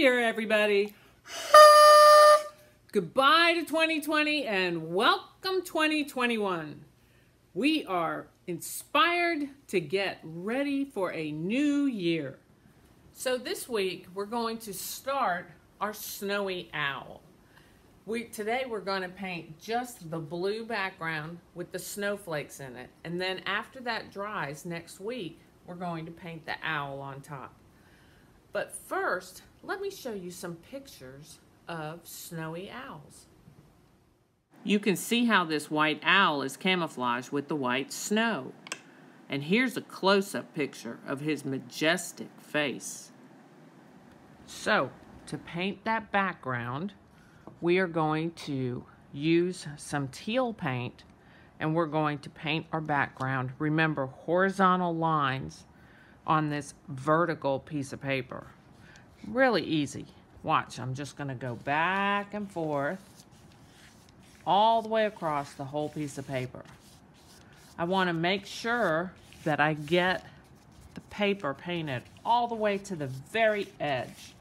Year, everybody. Goodbye to 2020 and welcome 2021. We are inspired to get ready for a new year. So this week we're going to start our snowy owl. Today we're going to paint just the blue background with the snowflakes in it. And then after that dries next week, we're going to paint the owl on top. But first, let me show you some pictures of snowy owls. You can see how this white owl is camouflaged with the white snow. And here's a close-up picture of his majestic face. So, to paint that background, we are going to use some teal paint and we're going to paint our background. Remember, horizontal lines on this vertical piece of paper. Really easy. Watch, I'm just going to go back and forth all the way across the whole piece of paper. I want to make sure that I get the paper painted all the way to the very edge.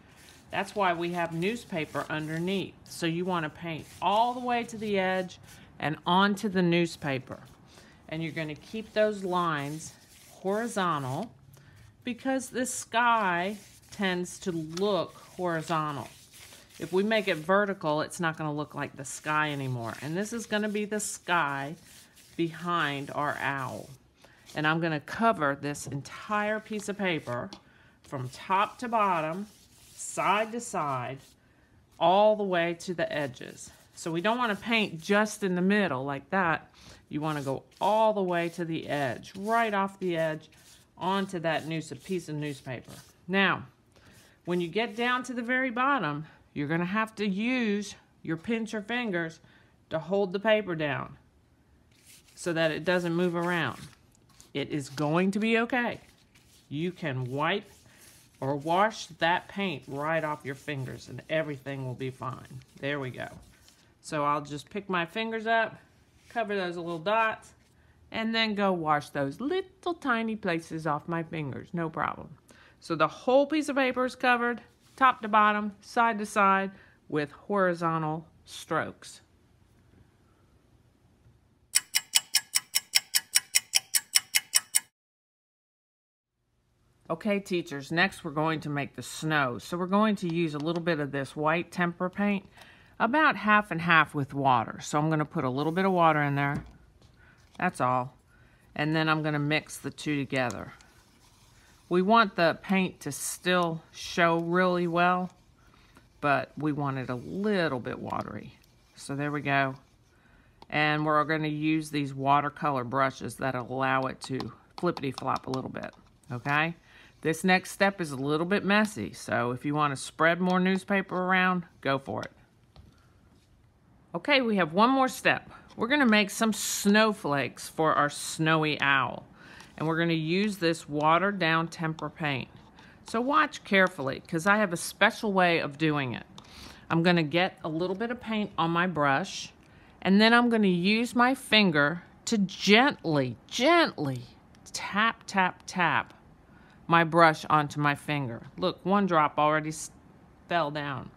That's why we have newspaper underneath. So you want to paint all the way to the edge and onto the newspaper. And you're going to keep those lines horizontal because the sky tends to look horizontal. If we make it vertical, it's not going to look like the sky anymore. And this is going to be the sky behind our owl. And I'm going to cover this entire piece of paper from top to bottom, side to side, all the way to the edges. So we don't want to paint just in the middle like that. You want to go all the way to the edge, right off the edge, onto that piece of newspaper. Now, when you get down to the very bottom, you're going to have to use your pincher fingers to hold the paper down so that it doesn't move around. It is going to be okay. You can wipe or wash that paint right off your fingers and everything will be fine. There we go. So I'll just pick my fingers up, cover those little dots, and then go wash those little tiny places off my fingers. No problem. So the whole piece of paper is covered, top to bottom, side to side, with horizontal strokes. Okay, teachers, next we're going to make the snow. So we're going to use a little bit of this white tempera paint, about half and half with water. So I'm going to put a little bit of water in there. That's all. And then I'm going to mix the two together. We want the paint to still show really well, but we want it a little bit watery. So there we go. And we're going to use these watercolor brushes that allow it to flippity-flop a little bit, okay? This next step is a little bit messy, so if you want to spread more newspaper around, go for it. Okay, we have one more step. We're going to make some snowflakes for our snowy owl. And we're going to use this watered down tempera paint. So watch carefully, because I have a special way of doing it. I'm going to get a little bit of paint on my brush, and then I'm going to use my finger to gently tap, tap, tap my brush onto my finger. Look, one drop already fell down.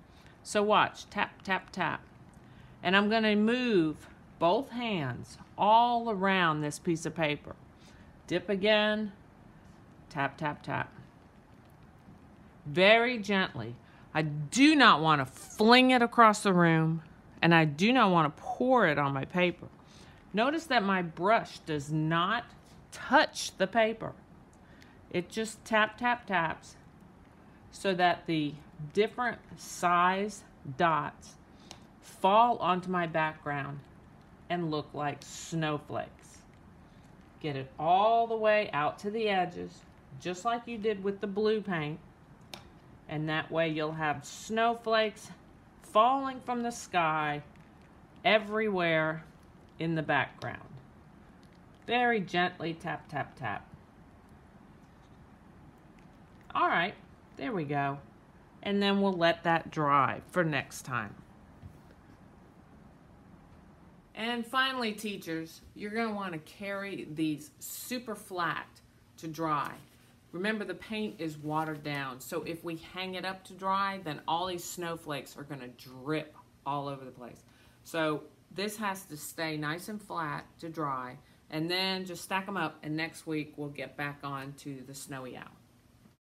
So watch, tap, tap, tap. And I'm going to move both hands all around this piece of paper. Dip again, tap, tap, tap. Very gently. I do not want to fling it across the room, and I do not want to pour it on my paper. Notice that my brush does not touch the paper. It just tap, tap, taps so that the different size dots fall onto my background and look like snowflakes. Get it all the way out to the edges, just like you did with the blue paint. And that way you'll have snowflakes falling from the sky everywhere in the background. Very gently tap, tap, tap. All right, there we go. And then we'll let that dry for next time. And finally, teachers, you're going to want to carry these super flat to dry. Remember, the paint is watered down, so if we hang it up to dry, then all these snowflakes are going to drip all over the place. So this has to stay nice and flat to dry, and then just stack them up, and next week we'll get back on to the snowy owl.